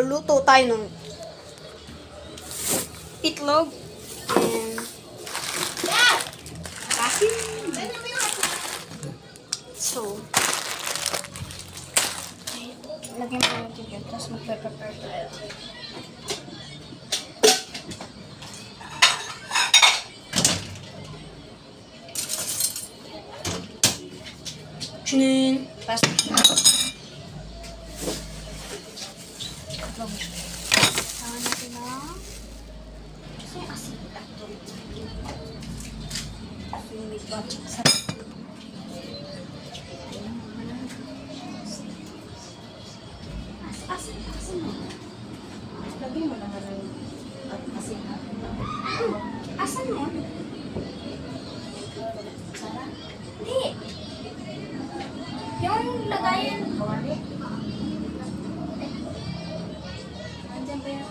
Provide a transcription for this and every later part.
Luto tayo ng itlog and asin. So, lagyan mo natin yun. Tapos magpe-prepare tayo. Chinin! Tapos itlog. Sama natin na kasi asin ito. Yung may botchik sa asin mo. Lagyan mo naman ng asin ha. Asan mo? Sara? Hindi. Yung lagayan. Kawali. Andiyan ba yun?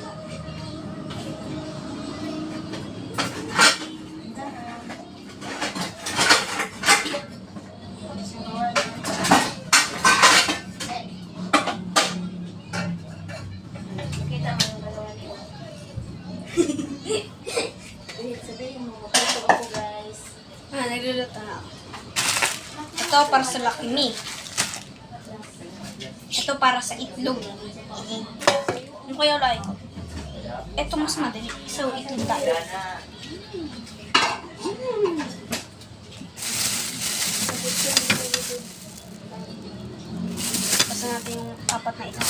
Kita mo yung galawan niyo. Sabihin mo, magluto ako guys. Nagluluto na ako. Ito para sa Lucky Me. Ito para sa itlog. Ano kaya like ko? Ito mas madali. So, itlog tayo. Basta natin yung 4 na itlog.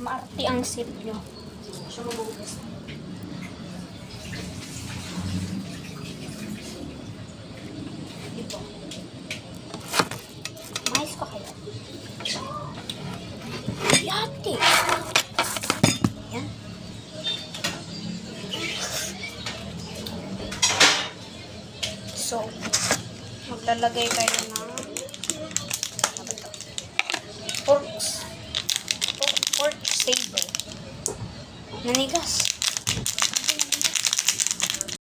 Maarti ang sip nyo. Siya mabugas. Ito. Mais pa kaya? Yati! Yan. So, maglalagay tayo ng pork saber. Nanigas.